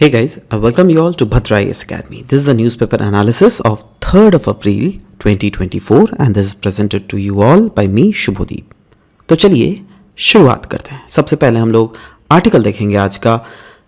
Hey guys, I welcome you all to Bhadra IAS Academy. This is the newspaper analysis of 3rd of April 2024 and this is presented to you all by me Shubhodeep. तो चलिए शुरुआत करते हैं. सबसे पहले हम लोग article देखेंगे आज का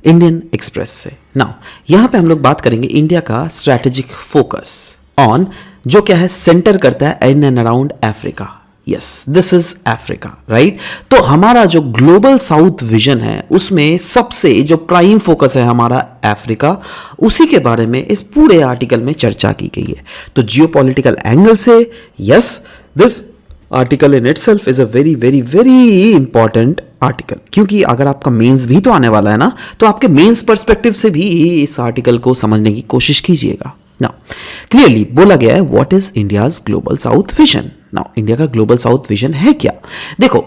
इंडियन एक्सप्रेस से. नाउ यहाँ पे हम लोग बात करेंगे इंडिया का स्ट्रैटेजिक फोकस ऑन जो क्या है सेंटर करता है in and around Africa. Yes, this is Africa, right. तो हमारा जो ग्लोबल साउथ विजन है उसमें सबसे जो प्राइम फोकस है हमारा अफ्रीका, उसी के बारे में इस पूरे आर्टिकल में चर्चा की गई है. तो जियोपॉलिटिकल एंगल से yes, this article in itself is a very very very important article, क्योंकि अगर आपका मेंस भी तो आने वाला है ना, तो आपके मेंस पर्सपेक्टिव से भी इस आर्टिकल को समझने की कोशिश कीजिएगा. नाउ क्लियरली बोला गया है what is India's global south vision. Now India का ग्लोबल साउथ विजन है क्या? देखो,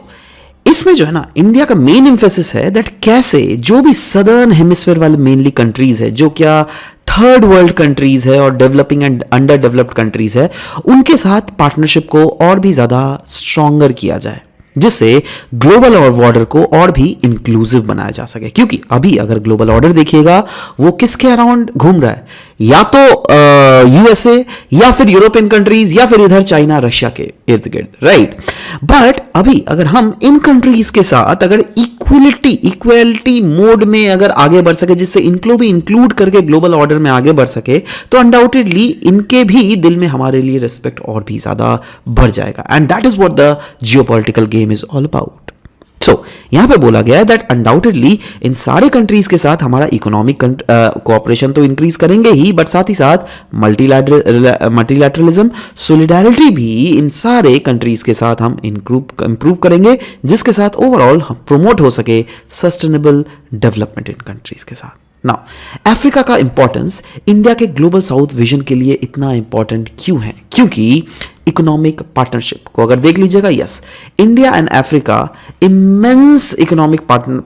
इसमें जो है ना इंडिया का मेन एम्फेसिस है दैट कैसे जो भी सदर्न हेमिस्फीयर वाले मेनली कंट्रीज है, जो क्या थर्ड वर्ल्ड कंट्रीज है और developing and under developed countries है, उनके साथ पार्टनरशिप को और भी ज्यादा स्ट्रॉन्गर किया जाए, जिससे ग्लोबल ऑर्डर को और भी इंक्लूसिव बनाया जा सके. क्योंकि अभी अगर ग्लोबल ऑर्डर देखिएगा वो किसके अराउंड घूम रहा है, या तो यूएसए या फिर यूरोपियन कंट्रीज या फिर इधर चाइना रशिया के इर्द गिर्द, राइट. बट अभी अगर हम इन कंट्रीज के साथ अगर इक्वलिटी मोड में अगर आगे बढ़ सके, जिससे इनको भी इंक्लूड करके ग्लोबल ऑर्डर में आगे बढ़ सके, तो अनडाउटेडली इनके भी दिल में हमारे लिए रिस्पेक्ट और भी ज्यादा बढ़ जाएगा. And that is what the geopolitical game is all about. So यहां पे बोला गया है दैट अनडाउटेडली इन सारे कंट्रीज के साथ हमारा इकोनॉमिक कोऑपरेशन तो इंक्रीज करेंगे ही, बट साथ ही साथ मल्टीलैटरलिज्म, सॉलिडारिटी भी इन सारे कंट्रीज के साथ हम इंप्रूव करेंगे, जिसके साथ ओवरऑल प्रमोट हो सके सस्टेनेबल डेवलपमेंट इन कंट्रीज के साथ. नाउ अफ्रीका का इंपॉर्टेंस इंडिया के ग्लोबल साउथ विजन के लिए इतना इंपॉर्टेंट क्यों है? क्योंकि इकोनॉमिक पार्टनरशिप को अगर देख लीजिएगा, yes, India and Africa immense economic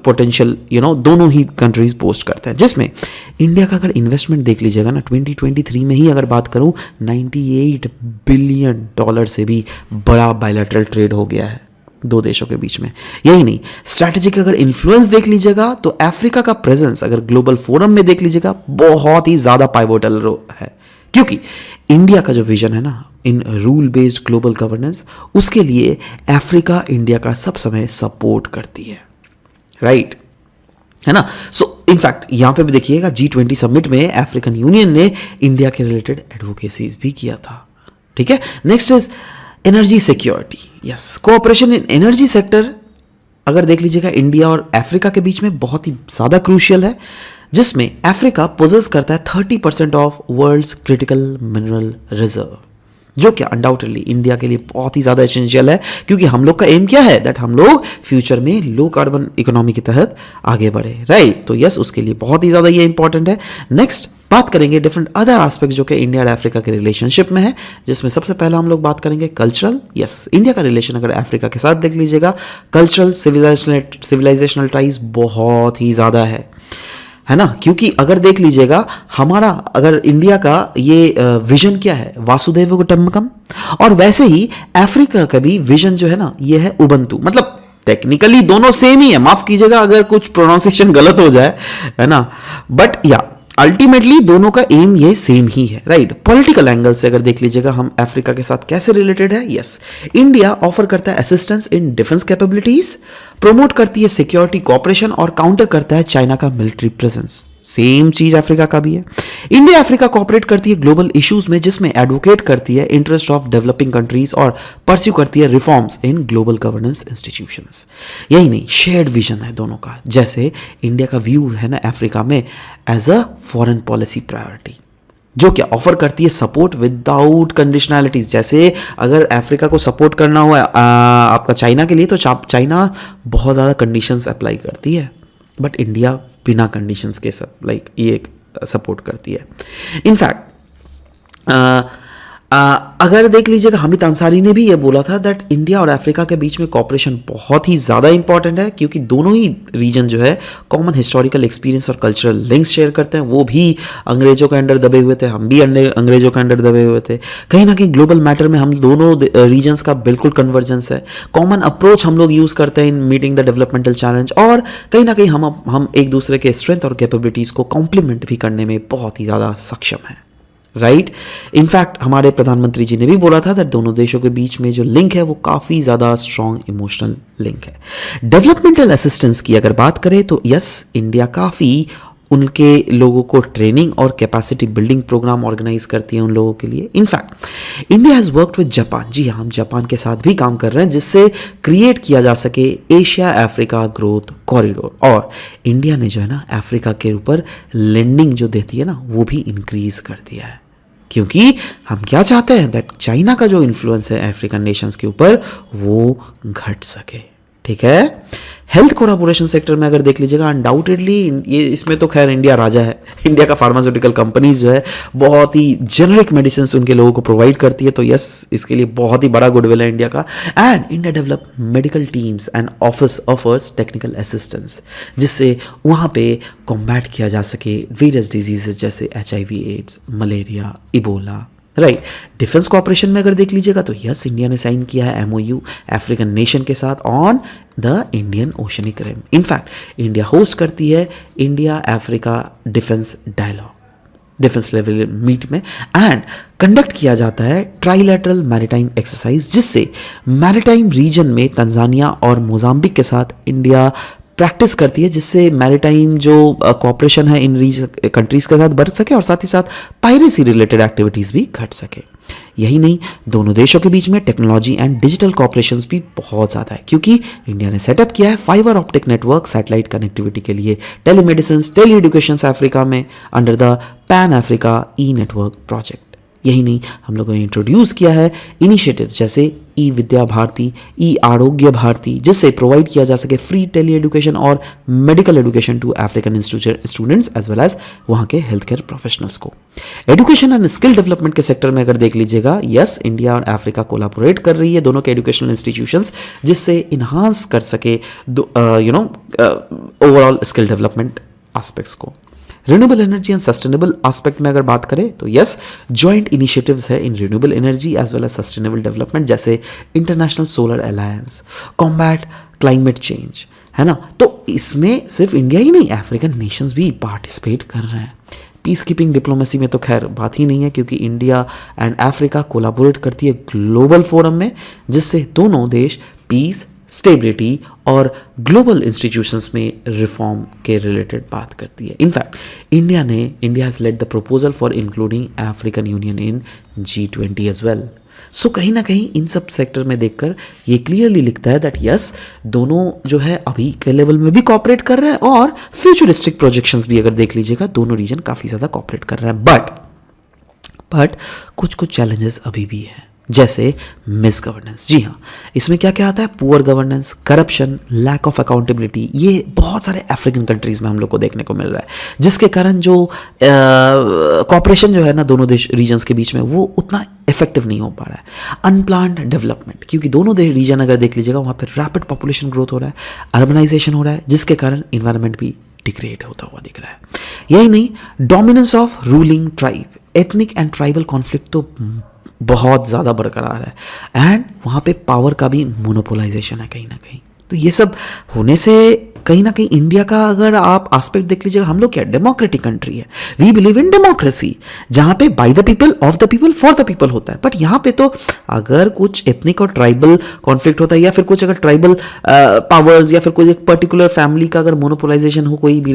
potential दोनों ही कंट्रीज पोस्ट करते हैं, जिसमें इंडिया का अगर इन्वेस्टमेंट देख लीजिएगा ना 2023 में ही अगर बात करूं, $98 बिलियन से भी बड़ा बायलैटरल ट्रेड हो गया है दो देशों के बीच में. यही नहीं, स्ट्रैटेजिक अगर इन्फ्लुएंस देख लीजिएगा तो अफ्रीका का प्रेजेंस अगर ग्लोबल फोरम में देख लीजिएगा बहुत ही ज्यादा पाइवोटल है, क्योंकि इंडिया का जो विजन है ना in rule based global governance, उसके लिए अफ्रीका इंडिया का सब समय सपोर्ट करती है, राइट, है ना. सो इनफैक्ट यहां पे भी देखिएगा G20 समिट में अफ्रीकन यूनियन ने इंडिया के रिलेटेड एडवोकेसीज भी किया था. ठीक है. Next is energy security. Yes, cooperation in energy sector अगर देख लीजिएगा इंडिया और अफ्रीका के बीच में बहुत ही ज्यादा क्रूशियल है, जिसमें अफ्रीका पोजेस करता है 30% of world's critical mineral reserve, जो क्या अनडाउटेडली इंडिया के लिए बहुत ही ज्यादा एसेंशियल है, क्योंकि हम लोग का एम क्या है दैट हम लोग फ्यूचर में लो कार्बन इकोनॉमी के तहत आगे बढ़े, राइट. तो यस, उसके लिए बहुत ही ज्यादा ये इंपॉर्टेंट है. नेक्स्ट बात करेंगे डिफरेंट अदर एस्पेक्ट जो कि इंडिया और अफ्रीका के रिलेशनशिप में है, जिसमें सबसे पहला हम लोग बात करेंगे कल्चरल. यस, इंडिया का रिलेशन अगर अफ्रीका के साथ देख लीजिएगा, कल्चरल सिविलाइजेशनल टाइज बहुत ही ज्यादा है ना. क्योंकि अगर देख लीजिएगा हमारा अगर इंडिया का ये विजन क्या है, वासुदेव कुटुंबकम, और वैसे ही अफ्रीका का भी विजन जो है ना ये है उबंतु. मतलब टेक्निकली दोनों सेम ही है, माफ कीजिएगा अगर कुछ प्रोनाउंसिएशन गलत हो जाए, है ना, बट या अल्टीमेटली दोनों का एम ये सेम ही है, राइट. पॉलिटिकल एंगल से अगर देख लीजिएगा हम अफ्रीका के साथ कैसे रिलेटेड है, यस, इंडिया ऑफर करता है assistance in defence capabilities, promote करती है सिक्योरिटी कोऑपरेशन और काउंटर करता है चाइना का मिलिट्री प्रेजेंस. सेम चीज अफ्रीका का भी है. इंडिया अफ्रीका कोऑपरेट करती है ग्लोबल इश्यूज में, जिसमें एडवोकेट करती है इंटरेस्ट ऑफ डेवलपिंग कंट्रीज और परस्यू करती है reforms in global governance institutions. यही नहीं, शेयर्ड विजन है दोनों का. जैसे इंडिया का व्यू है ना अफ्रीका में as a foreign policy priority, जो क्या ऑफर करती है सपोर्ट विदाउट कंडीशनैलिटीज. जैसे अगर अफ्रीका को सपोर्ट करना हुआ आपका चाइना के लिए, तो चाइना बहुत ज़्यादा कंडीशंस अप्लाई करती है, बट इंडिया बिना कंडीशंस के सब ये सपोर्ट करती है. इनफैक्ट अगर देख लीजिएगा हामिद अंसारी ने भी ये बोला था दैट इंडिया और अफ्रीका के बीच में कॉपरेशन बहुत ही ज़्यादा इंपॉर्टेंट है, क्योंकि दोनों ही रीजन जो है कॉमन हिस्टोरिकल एक्सपीरियंस और कल्चरल लिंक्स शेयर करते हैं। वो भी अंग्रेजों के अंडर दबे हुए थे, हम भी अंग्रेजों के अंडर दबे हुए थे। कहीं ना कहीं ग्लोबल मैटर में हम दोनों रीजन्स का बिल्कुल कन्वर्जेंस है। कॉमन अप्रोच हम लोग यूज़ करते हैं in meeting the developmental challenge, और कहीं ना कहीं हम एक दूसरे के स्ट्रेंथ और कैपेबिलिटीज़ को कॉम्प्लीमेंट भी करने में बहुत ही ज़्यादा सक्षम है, राइट। इनफैक्ट हमारे प्रधानमंत्री जी ने भी बोला था दैट दोनों देशों के बीच में जो लिंक है वो काफ़ी ज़्यादा स्ट्रॉन्ग इमोशनल लिंक है। डेवलपमेंटल असिस्टेंस की अगर बात करें तो यस, इंडिया काफ़ी उनके लोगों को ट्रेनिंग और कैपेसिटी बिल्डिंग प्रोग्राम ऑर्गेनाइज करती है उन लोगों के लिए। In fact India has worked with Japan, जी हाँ, हम जापान के साथ भी काम कर रहे हैं जिससे क्रिएट किया जा सके एशिया अफ्रीका ग्रोथ कॉरिडोर। और इंडिया ने जो है ना अफ्रीका के ऊपर लेंडिंग जो देती है ना वो भी इंक्रीज कर दिया है, क्योंकि हम क्या चाहते हैं दैट चाइना का जो इन्फ्लुएंस है अफ्रीकन नेशंस के ऊपर वो घट सके, ठीक है। हेल्थ कोलैबोरेशन सेक्टर में अगर देख लीजिएगा अनडाउटेडली ये इसमें तो खैर इंडिया राजा है। इंडिया का फार्मास्यूटिकल कंपनीज जो है बहुत ही जेनरिक मेडिसिन उनके लोगों को प्रोवाइड करती है, तो यस इसके लिए बहुत ही बड़ा गुडविल है इंडिया का। And India develop medical teams and offers technical assistance, जिससे वहाँ पे कॉम्बैट किया जा सके वेरियस डिजीजेस जैसे HIV AIDS, malaria, Ebola, right. Defence cooperation में अगर देख लीजिएगा तो यस इंडिया ने साइन किया है MOU अफ्रीकन नेशन के साथ on the Indian oceanic rim. In fact India host करती है India Africa defence dialogue, defence level meet में, एंड कंडक्ट किया जाता है ट्राइलैटरल मैरीटाइम एक्सरसाइज, जिससे मैरीटाइम रीजन में तंजानिया और मोजाम्बिक के साथ इंडिया प्रैक्टिस करती है, जिससे मैरीटाइम जो कॉपरेशन है इन कंट्रीज के साथ बढ़ सके और साथ ही साथ पायरेसी रिलेटेड एक्टिविटीज़ भी घट सके। यही नहीं, दोनों देशों के बीच में टेक्नोलॉजी एंड डिजिटल कॉपरेशन भी बहुत ज़्यादा है, क्योंकि इंडिया ने सेटअप किया है fibre optic network satellite connectivity के लिए, टेलीमेडिसिन, टेली एजुकेशन अफ्रीका में under the pan Africa E network project. यही नहीं, हम लोगों ने इंट्रोड्यूस किया है इनिशिएटिव्स जैसे ई विद्या भारती, ई आरोग्य भारती, जिससे प्रोवाइड किया जा सके फ्री टेली एजुकेशन और medical education to African students as well as वहाँ के हेल्थ केयर प्रोफेशनल्स को। एजुकेशन एंड स्किल डेवलपमेंट के सेक्टर में अगर देख लीजिएगा, यस इंडिया और अफ्रीका कोलैबोरेट कर रही है दोनों के एजुकेशनल इंस्टीट्यूशंस, जिससे इन्हांस कर सके ओवरऑल स्किल डेवलपमेंट एस्पेक्ट्स को। Renewable energy and sustainable aspect में अगर बात करें तो यस जॉइंट इनिशिएटिव्स है in renewable energy as well as sustainable development, जैसे international solar alliance, combat climate change, है ना। तो इसमें सिर्फ इंडिया ही नहीं अफ्रीकन नेशंस भी पार्टिसिपेट कर रहे हैं। पीस कीपिंग डिप्लोमेसी में तो खैर बात ही नहीं है, क्योंकि इंडिया एंड अफ्रीका कोलैबोरेट करती है ग्लोबल फोरम में, जिससे दोनों देश पीस, स्टेबिलिटी और ग्लोबल इंस्टीट्यूशंस में रिफॉर्म के रिलेटेड बात करती है। In fact India has led the proposal for including African Union in G20 as well. So कहीं ना कहीं इन सब सेक्टर में देखकर ये क्लियरली लिखता है दैट यस दोनों जो है अभी के लेवल में भी कॉपरेट कर रहे हैं, और फ्यूचरिस्टिक प्रोजेक्शंस भी अगर देख लीजिएगा दोनों रीजन काफ़ी ज़्यादा कॉपरेट कर रहे हैं। बट कुछ चैलेंजेस अभी भी हैं, जैसे मिस गवर्नेंस। जी हाँ, इसमें क्या क्या आता है, poor governance, corruption, lack of accountability, ये बहुत सारे अफ्रीकन कंट्रीज में हम लोग को देखने को मिल रहा है, जिसके कारण जो कॉपरेशन जो है ना दोनों देश रीजन्स के बीच में वो उतना इफेक्टिव नहीं हो पा रहा है। अनप्लान्ड डेवलपमेंट, क्योंकि दोनों रीजन अगर देख लीजिएगा वहाँ पर रैपिड पॉपुलेशन ग्रोथ हो रहा है, अर्बनाइजेशन हो रहा है, जिसके कारण इन्वायरमेंट भी डिग्रेड होता हुआ दिख रहा है। यही नहीं, dominance of ruling tribe, ethnic and tribal conflict तो बहुत ज़्यादा बरकरार है, एंड वहाँ पे पावर का भी मोनोपोलाइजेशन है कहीं ना कहीं। तो ये सब होने से कहीं ना कहीं इंडिया का अगर आप एस्पेक्ट देख लीजिएगा, हम लोग क्या डेमोक्रेटिक कंट्री है, वी बिलीव इन डेमोक्रेसी, जहाँ पे by the people, of the people, for the people होता है। बट यहाँ पे तो अगर कुछ एथनिक और ट्राइबल कॉन्फ्लिक्ट होता है, या फिर कुछ अगर ट्राइबल पावर्स, या फिर कोई एक पर्टिकुलर फैमिली का अगर मोनोपोलाइजेशन हो कोई भी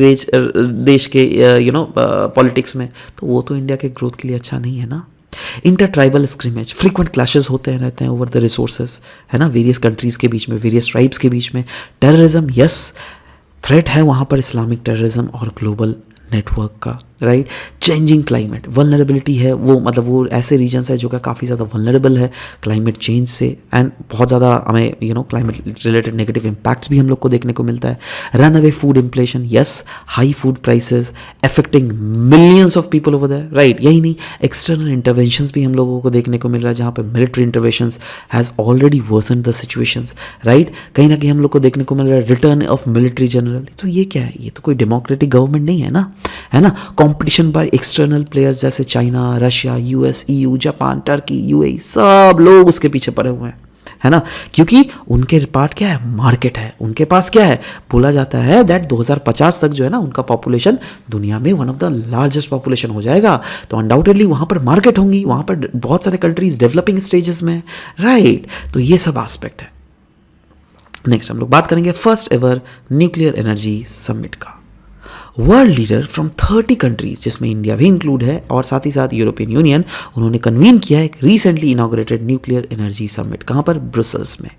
देश के पॉलिटिक्स में, तो वो तो इंडिया के ग्रोथ के लिए अच्छा नहीं है ना। Inter tribal scrimmage, frequent clashes होते रहते हैं ओवर द रिसोर्सेज, है ना, वेरियस कंट्रीज के बीच में, वेरियस ट्राइब्स के बीच में। टेररिज्म, यस थ्रेट है वहाँ पर इस्लामिक टेररिज्म और ग्लोबल नेटवर्क का, राइट। चेंजिंग क्लाइमेट, वल्नरेबिलिटी है वो, मतलब वो ऐसे रीजन्स है जो कि काफ़ी ज़्यादा वल्नरेबल है क्लाइमेट चेंज से, एंड बहुत ज़्यादा हमें क्लाइमेट रिलेटेड नेगेटिव इम्पैक्ट्स भी हम लोग को देखने को मिलता है। Run away food inflation, yes, high food prices affecting millions of people over there, right. यही नहीं, एक्सटर्नल इंटरवेंशंस भी हम लोगों को देखने को मिल रहा है, जहाँ पे military interventions has already worsened the situations, right. कहीं ना कहीं हम लोग को देखने को मिल रहा है रिटर्न ऑफ मिलिट्री जनरल। तो ये क्या है, ये तो कोई डेमोक्रेटिक गवर्नमेंट नहीं है ना, है ना। कंपटीशन बाय एक्सटर्नल प्लेयर्स जैसे China, Russia, US, EU, Japan, Turkey, UAE, सब लोग उसके पीछे पड़े हुए हैं, है ना, क्योंकि उनके पास क्या है, मार्केट है, उनके पास क्या है, बोला जाता है दैट 2050 तक जो है ना उनका पॉपुलेशन दुनिया में one of the largest population हो जाएगा। तो अनडाउटेडली वहाँ पर मार्केट होंगी, वहाँ पर बहुत सारे कंट्रीज डेवलपिंग स्टेजेस में, राइट। तो ये सब एस्पेक्ट है। नेक्स्ट हम लोग बात करेंगे first ever nuclear energy summit का। वर्ल्ड लीडर फ्रॉम 30 कंट्रीज, जिसमें इंडिया भी इंक्लूड है, और साथ ही साथ यूरोपियन यूनियन, उन्होंने कन्वीन किया एक recently inaugurated nuclear energy summit. कहाँ पर? ब्रुसेल्स में।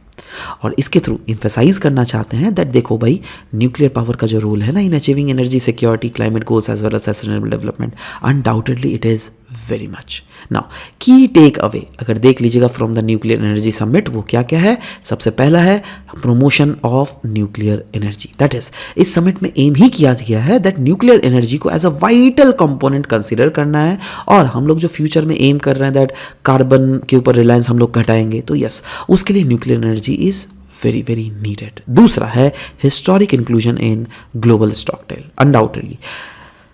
और इसके थ्रू एम्फेसाइज करना चाहते हैं दैट देखो भाई, न्यूक्लियर पावर का जो रोल है ना in achieving energy security, climate goals as well as sustainable development, undoubtedly it is very much. Now key takeaway अगर देख लीजिएगा from the nuclear energy summit, वो क्या क्या है? सबसे पहला है promotion of nuclear energy, that is इस समिट में एम ही किया गया है दैट न्यूक्लियर एनर्जी को as a vital component consider करना है, और हम लोग जो फ्यूचर में एम कर रहे हैं दैट कार्बन के ऊपर रिलायंस हम लोग घटाएंगे, तो यस, उसके लिए nuclear energy is very very needed. दूसरा है historic inclusion in global stocktake. Undoubtedly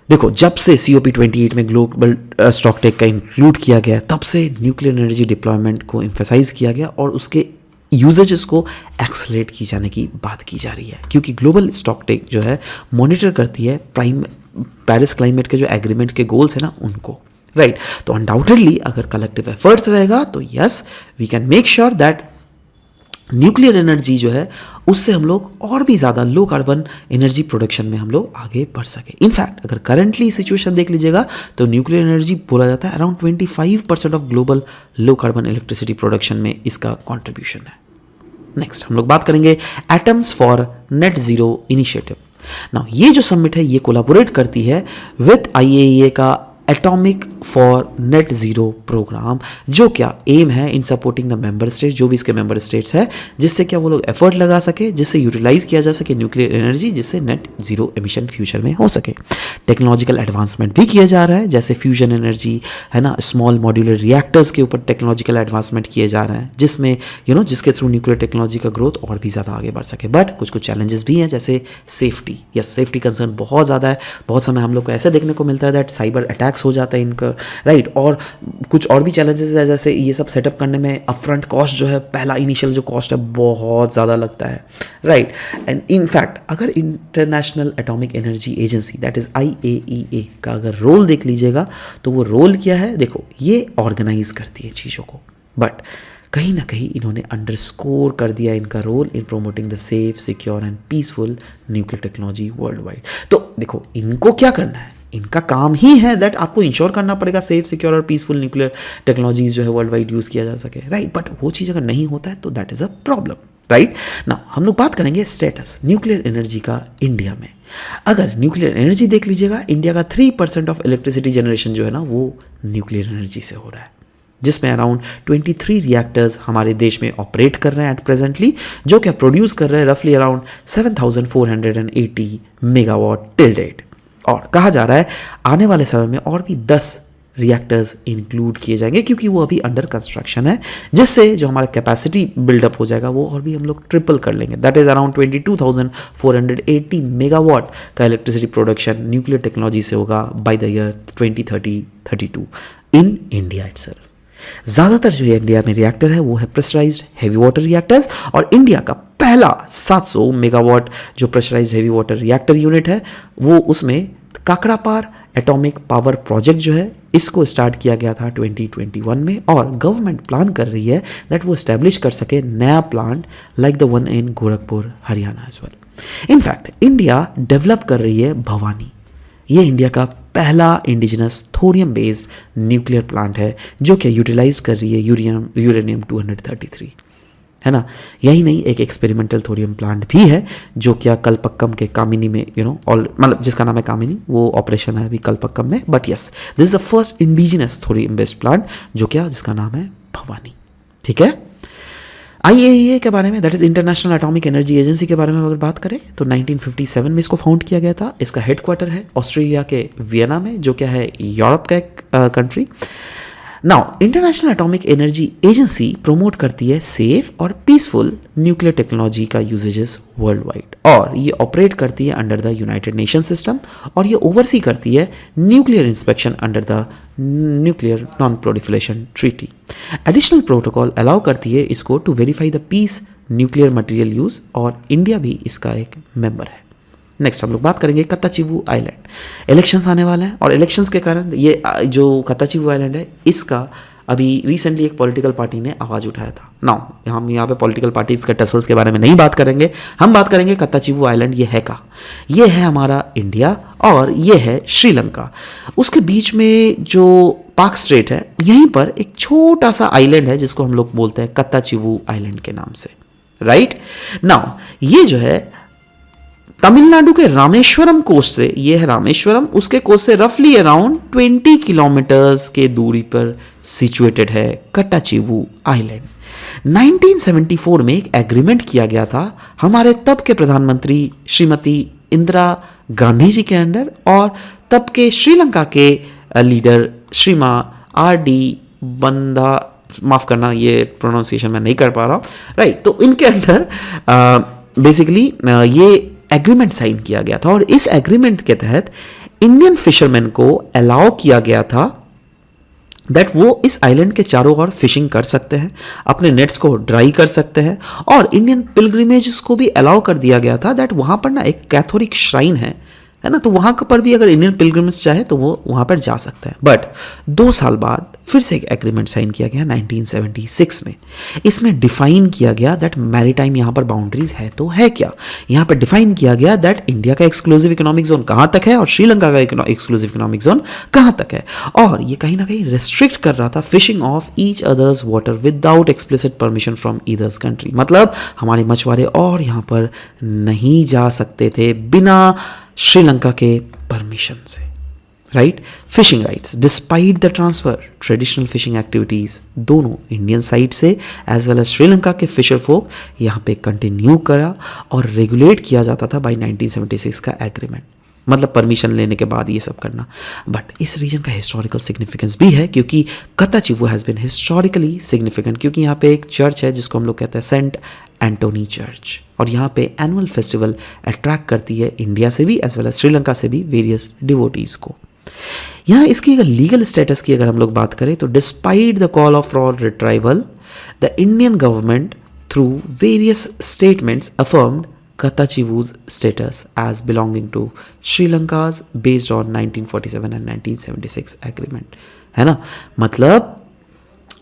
देखो, जब से COP28 में ग्लोबल स्टॉकटेक का इंक्लूड किया गया, तब से न्यूक्लियर एनर्जी डिप्लॉयमेंट को एम्फेसाइज किया गया और उसके यूजेजेस को एक्सलेट की जाने की बात की जा रही है, क्योंकि ग्लोबल स्टॉकटेक जो है मॉनिटर करती है पेरिस क्लाइमेट के जो एग्रीमेंट के गोल्स है ना उनको, राइट। तो अनडाउटेडली अगर कलेक्टिव एफर्ट्स रहेगा तो yes, we can make sure that nuclear energy जो है उससे हम लोग और भी ज़्यादा लो कार्बन एनर्जी प्रोडक्शन में हम लोग आगे बढ़ सके। इनफैक्ट अगर करंटली सिचुएशन देख लीजिएगा तो न्यूक्लियर एनर्जी बोला जाता है around 25% of global low carbon electricity production में इसका कॉन्ट्रीब्यूशन है। नेक्स्ट हम लोग बात करेंगे atoms for net zero initiative. Now ये जो समिट है ये कोलैबोरेट करती है विद IAEA का atomic for net zero programme, जो क्या एम है in supporting the member states, जो भी इसके मेंबर स्टेट्स है, जिससे क्या वो लोग एफर्ट लगा सके, जिससे यूटिलाइज किया जा सके न्यूक्लियर एनर्जी, जिससे नेट जीरो एमिशन फ्यूचर में हो सके। टेक्नोलॉजिकल एडवांसमेंट भी किया जा रहा है, जैसे फ्यूजन एनर्जी है ना, स्मॉल मॉड्यूलर रिएक्टर्स के ऊपर टेक्नोलॉजिकल एडवांसमेंट किए जा रहे हैं, जिसमें जिसके थ्रू न्यूक्लियर टेक्नोलॉजी का ग्रोथ और भी ज़्यादा आगे बढ़ सके। बट कुछ चैलेंजेस भी हैं, जैसे सेफ्टी। यस, सेफ्टी कंसर्न बहुत ज़्यादा है। बहुत समय हम लोग को ऐसे देखने को मिलता है दैट साइबर अटैक्स हो जाता है इनका, राइट। और कुछ और भी चैलेंजेस है, जैसे ये सब सेटअप करने में अपफ्रंट कॉस्ट जो है, पहला इनिशियल जो कॉस्ट है बहुत ज़्यादा लगता है, राइट। एंड इनफैक्ट अगर international Atomic Energy agency that is IAEA का अगर रोल देख लीजिएगा तो वो रोल क्या है, देखो ये ऑर्गेनाइज करती है चीज़ों को, बट कहीं ना कहीं इन्होंने अंडरस्कोर कर दिया इनका role in promoting the safe, secure and peaceful nuclear technology worldwide. तो देखो इनको क्या करना है, इनका काम ही है दैट आपको इंश्योर करना पड़ेगा सेफ, सिक्योर और पीसफुल न्यूक्लियर टेक्नोलॉजीज जो है वर्ल्ड वाइड यूज़ किया जा सके, राइट। बट वो चीज़ अगर नहीं होता है तो that is a problem, right ना। हम लोग बात करेंगे स्टेटस न्यूक्लियर एनर्जी का इंडिया में। अगर न्यूक्लियर एनर्जी देख लीजिएगा, इंडिया का 3% ऑफ इलेक्ट्रिसिटी जनरेशन जो है ना वो न्यूक्लियर एनर्जी से हो रहा है, जिसमें अराउंड 23 रिएक्टर्स हमारे देश में ऑपरेट कर रहे हैं एट प्रेजेंटली, जो क्या प्रोड्यूस कर रहे हैं रफली अराउंड 7480 मेगावाट टिल डेट। और कहा जा रहा है आने वाले समय में और भी 10 रिएक्टर्स इंक्लूड किए जाएंगे, क्योंकि वो अभी अंडर कंस्ट्रक्शन है, जिससे जो हमारा कैपेसिटी बिल्डअप हो जाएगा वो और भी हम लोग ट्रिपल कर लेंगे। दैट इज अराउंड 22,480 मेगावाट का इलेक्ट्रिसिटी प्रोडक्शन न्यूक्लियर टेक्नोलॉजी से होगा by the year 2030-32 in India itself. ज़्यादातर जो इंडिया में रिएक्टर है वो है प्रेशराइज्ड हैवी वाटर रिएक्टर्स, और इंडिया का पहला 700 मेगावाट जो pressurised heavy water reactor unit है वो उसमें काकड़ापार एटॉमिक पावर प्रोजेक्ट जो है इसको स्टार्ट किया गया था 2021 में, और गवर्नमेंट प्लान कर रही है दैट वो एस्टेब्लिश कर सके नया plant like the one in Gorakhpur Haryana as well. In fact India develop कर रही है भवानी, ये इंडिया का पहला indigenous thorium based nuclear plant है जो कि यूटिलाइज कर रही है यूरेनियम 233। है ना। यही नहीं, एक एक्सपेरिमेंटल थोरियम प्लांट भी है जो क्या कलपक्कम के कामिनी में ऑल मतलब जिसका नाम है कामिनी, वो ऑपरेशन है अभी कलपक्कम में। But yes, this is the first indigenous thorium based plant जो क्या जिसका नाम है भवानी। ठीक है। IAEA के बारे में, that is international Atomic Energy agency के बारे में अगर बात करें तो 1957 में इसको फाउंड किया गया था। इसका हेडक्वार्टर है ऑस्ट्रेलिया के वियना में जो क्या है यूरोप का एक country. Now International Atomic Energy Agency promote करती है सेफ और पीसफुल न्यूक्लियर टेक्नोलॉजी का यूजेजेस वर्ल्ड वाइड, और ये ऑपरेट करती है under the United Nation system, और ये ओवरसी करती है nuclear inspection under the Nuclear Non Proliferation Treaty. Additional protocol allow करती है इसको to verify the peace nuclear material use, और इंडिया भी इसका एक मेंबर है। नेक्स्ट हम लोग बात करेंगे कत्ताचीवू आइलैंड। इलेक्शंस आने वाले हैं और इलेक्शंस के कारण ये जो कत्ताचीवू आइलैंड है इसका अभी रिसेंटली एक पॉलिटिकल पार्टी ने आवाज़ उठाया था। नाउ हम यहाँ पे पॉलिटिकल पार्टीज के टसल्स के बारे में नहीं बात करेंगे, हम बात करेंगे कत्ताचीवू आइलैंड ये है का। ये है हमारा इंडिया और ये है श्रीलंका। उसके बीच में जो पाक स्ट्रेट है यहीं पर एक छोटा सा आइलैंड है जिसको हम लोग बोलते हैं कत्ताचीवू आइलैंड के नाम से, राइट। नाउ ये जो है तमिलनाडु के रामेश्वरम कोस्ट से, ये है रामेश्वरम, उसके कोस्ट से रफली अराउंड 20 किलोमीटर्स के दूरी पर सिचुएटेड है कत्ताचीवू आइलैंड। 1974 में एक एग्रीमेंट किया गया था हमारे तब के प्रधानमंत्री श्रीमती इंदिरा गांधी जी के अंडर और तब के श्रीलंका के लीडर श्रीमा RD बंदा, माफ करना ये प्रोनाउंसिएशन मैं नहीं कर पा रहा हूँ, राइट। तो इनके अंडर बेसिकली ये एग्रीमेंट साइन किया गया था, और इस एग्रीमेंट के तहत इंडियन फिशरमैन को अलाउ किया गया था दैट वो इस आइलैंड के चारों ओर फिशिंग कर सकते हैं, अपने नेट्स को ड्राई कर सकते हैं, और इंडियन पिलग्रिमेजेस को भी अलाउ कर दिया गया था दैट वहां पर ना एक कैथोलिक श्राइन है ना, तो वहां पर भी अगर इंडियन पिलग्रिम्स चाहे तो वो वहां पर जा सकता है। बट 2 साल बाद फिर से एक एग्रीमेंट साइन किया गया 1976 में। इसमें डिफाइन किया गया दैट मैरीटाइम यहाँ पर बाउंड्रीज है तो है क्या। यहाँ पर डिफाइन किया गया दैट इंडिया का एक्सक्लूसिव इकोनॉमिक जोन कहाँ तक है और श्रीलंका का एक्सक्लूसिव इकोनॉमिक जोन कहाँ तक है, और ये कहीं ना कहीं रिस्ट्रिक्ट कर रहा था fishing of each other's water without explicit permission from either's country. मतलब हमारे मछुआरे और यहाँ पर नहीं जा सकते थे बिना श्रीलंका के परमिशन से, right. Fishing rights despite the transfer, traditional fishing activities दोनों इंडियन साइड से एज वेल एज श्रीलंका के फिशर फोक यहाँ पे कंटिन्यू करा और रेगुलेट किया जाता था बाय 1976 का एग्रीमेंट, मतलब परमिशन लेने के बाद ये सब करना। बट इस रीजन का हिस्टोरिकल सिग्निफिकेंस भी है क्योंकि कत्ताचीवू हैज़ बिन हिस्टोरिकली सिग्निफिकेंट, क्योंकि यहाँ पे एक चर्च है जिसको हम लोग कहते हैं सेंट एंटोनी चर्च, और यहाँ पे एनुअल फेस्टिवल अट्रैक्ट करती है इंडिया से भी एज वेल एज श्रीलंका से भी वेरियस डिवोटीज को। यहाँ इसकी अगर लीगल स्टेटस की अगर हम लोग बात करें तो despite the call of for retrieval the Indian government through various statements affirmed Kattachivu's status as belonging to Sri Lanka's based on 1947 and 1976 agreement, है ना। मतलब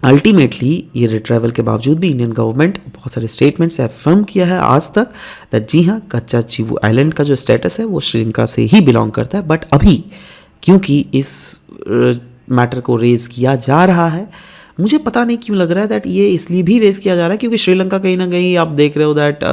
अल्टीमेटली ये रिट्राइवल के बावजूद भी इंडियन गवर्नमेंट बहुत सारे स्टेटमेंट्स अफर्म किया है आज तक दैट जी हाँ कत्ताचीवू आइलैंड का जो स्टेटस है वो श्रीलंका से ही बिलोंग करता है। बट अभी क्योंकि इस मैटर को रेज किया जा रहा है, मुझे पता नहीं क्यों लग रहा है दैट ये इसलिए भी रेज किया जा रहा है क्योंकि श्रीलंका कहीं ना कहीं आप देख रहे हो दैट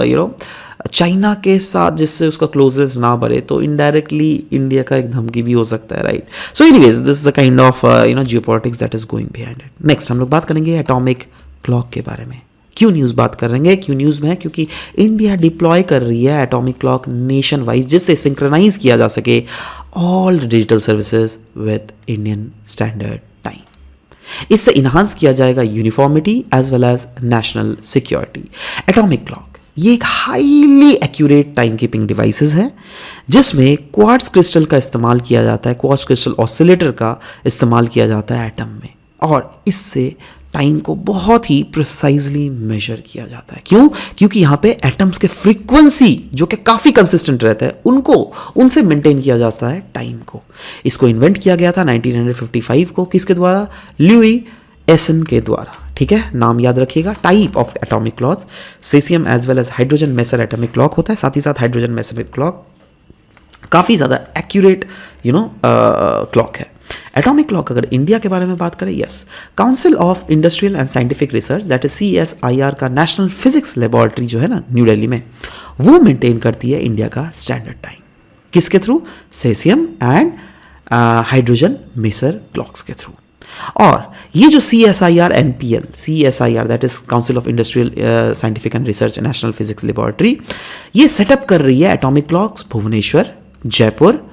चाइना के साथ जिससे उसका क्लोजनेस ना बढ़े तो इनडायरेक्टली इंडिया का एक धमकी भी हो सकता है, right. So anyways this is the kind of geopolitics that is going behind it. Next हम लोग बात करेंगे एटॉमिक क्लॉक के बारे में। क्यों न्यूज़ बात करेंगे, क्यों न्यूज़ में है, क्योंकि इंडिया डिप्लॉय कर रही है एटॉमिक क्लॉक नेशन वाइज जिससे सिंक्रोनाइज किया जा सके all digital services with Indian Standard Time. इससे इन्हांस किया जाएगा uniformity as well as national security. Atomic clock ये एक highly accurate time keeping devices है जिसमें क्वार्ट्ज क्रिस्टल का इस्तेमाल किया जाता है, क्वार्ट्ज क्रिस्टल ऑसिलेटर का इस्तेमाल किया जाता है एटम में, और इससे टाइम को बहुत ही प्रिसाइजली मेजर किया जाता है। क्यों? क्योंकि यहाँ पे एटम्स के फ्रीक्वेंसी जो कि काफ़ी कंसिस्टेंट रहता है उनसे मेंटेन किया जाता है टाइम को। इसको इन्वेंट किया गया था 1955 को, किसके द्वारा? ल्यूई एसन के द्वारा, ठीक है, नाम याद रखिएगा। Type of atomic clocks caesium as well as hydrogen maser atomic clock होता है, साथ ही साथ हाइड्रोजन मेसर क्लॉक काफ़ी ज़्यादा एक्यूरेट क्लॉक है। एटॉमिक क्लॉक अगर इंडिया के बारे में बात करें, yes, council of industrial and scientific research that is CSIR का नेशनल फिजिक्स लेबोरेटरी जो है ना न्यू दिल्ली में, वो मेंटेन करती है इंडिया का स्टैंडर्ड टाइम। किसके through? Caesium and hydrogen maser clocks के थ्रू। और ये जो CSIR NPL, CSIR that is Council of Industrial Scientific and Research National Physics Laboratory, ये सेटअप कर रही है एटॉमिक क्लॉक्स भुवनेश्वर, जयपुर,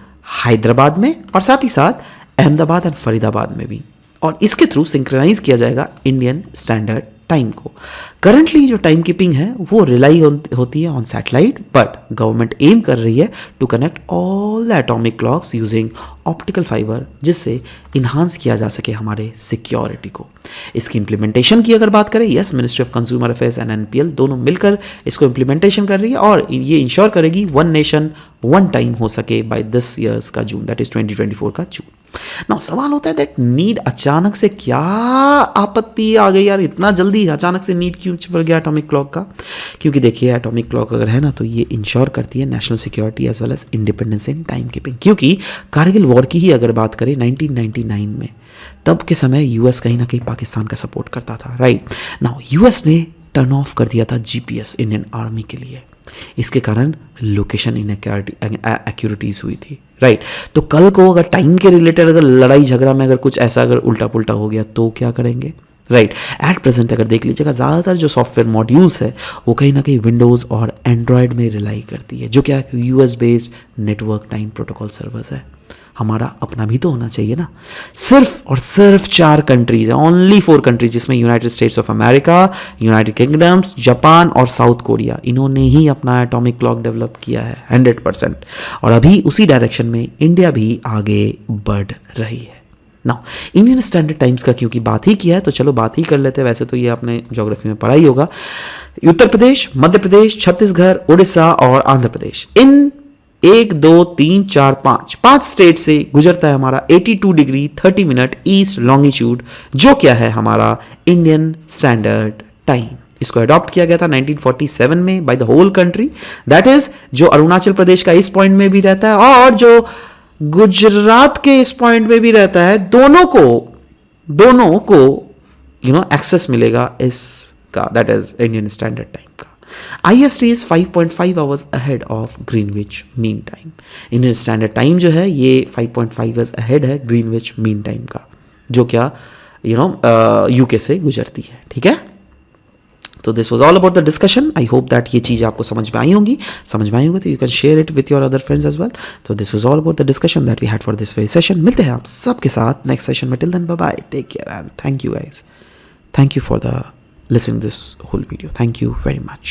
हैदराबाद में और साथ ही साथ अहमदाबाद एंड फरीदाबाद में भी। और इसके थ्रू सिंक्रोनाइज किया जाएगा इंडियन स्टैंडर्ड टाइम को। करंटली जो टाइम कीपिंग है वो रिलाई होती है on satellite, but government aim कर रही है to connect all the atomic clocks using optical fibre, जिससे इन्हांस किया जा सके हमारे सिक्योरिटी को। इसकी इम्प्लीमेंटेशन की अगर बात करें, yes, ministry of consumer affairs and NPL दोनों मिलकर इसको इम्प्लीमेंटेशन कर रही है और ये इंश्योर करेगी वन नेशन वन टाइम हो सके बाय दिस ईयर्स का जून, दैट इज 2024 का जून। ना सवाल होता है दैट नीड अचानक से क्या आपत्ति आ गई यार, इतना जल्दी अचानक से नीड क्यों बढ़ गया एटॉमिक क्लॉक का? क्योंकि देखिए एटॉमिक क्लॉक अगर है ना तो ये इंश्योर करती है national security as well as independence in time keeping. क्योंकि कारगिल वॉर की ही अगर बात करें 1999 में, तब के समय यूएस कहीं ना कहीं पाकिस्तान का सपोर्ट करता था, राइट नाउ यूएस ने टर्न ऑफ कर दिया था GPS इंडियन आर्मी के लिए। इसके कारण लोकेशन इनएक्यूरिटीज हुई थी, राइट। तो कल को अगर टाइम के रिलेटेड अगर लड़ाई झगड़ा में अगर कुछ ऐसा अगर उल्टा पुल्टा हो गया तो क्या करेंगे, राइट। एट प्रेजेंट अगर देख लीजिएगा ज़्यादातर जो सॉफ्टवेयर मॉड्यूल्स है वो कहीं ना कहीं विंडोज़ और एंड्रॉयड में रिलाई करती है, जो क्या है US based network time protocol servers है। हमारा अपना भी तो होना चाहिए ना। सिर्फ और सिर्फ 4 कंट्रीज है, ओनली 4 कंट्रीज, जिसमें United states of America, United kingdoms, Japan और साउथ कोरिया, इन्होंने ही अपना एटॉमिक क्लॉक डेवलप किया है 100%। और अभी उसी डायरेक्शन में इंडिया भी आगे बढ़ रही है। नाउ इंडियन स्टैंडर्ड टाइम्स का क्योंकि बात ही किया है तो चलो बात ही कर लेते हैं। वैसे तो ये आपने ज्योग्राफी में पढ़ा ही होगा। उत्तर प्रदेश, मध्य प्रदेश, छत्तीसगढ़, उड़ीसा और आंध्र प्रदेश, इन 1 2 3 4 5 स्टेट से गुजरता है हमारा 82 डिग्री 30 मिनट ईस्ट लॉन्गिट्यूड, जो क्या है हमारा इंडियन स्टैंडर्ड टाइम। इसको अडॉप्ट किया गया था 1947 में by the whole country, that is जो अरुणाचल प्रदेश का इस पॉइंट में भी रहता है और जो गुजरात के इस पॉइंट में भी रहता है, दोनों को एक्सेस मिलेगा इसका, that is Indian Standard time का। IST is 5.5 hours ahead of Greenwich Mean Time। Indian Standard time जो है ये 5.5 hours ahead है Greenwich Mean Time का, जो क्या UK से गुजरती है, ठीक है। तो this was all about the discussion. I hope that ये चीज़ आपको समझ में आई होगी तो you can share it with your other friends as well. तो this was all about the discussion that we had for this very session. मिलते हैं आप सबके साथ नेक्स्ट सेशन में। Till then bye bye, take care and thank you guys. Thank you for the listening to this whole video. Thank you very much.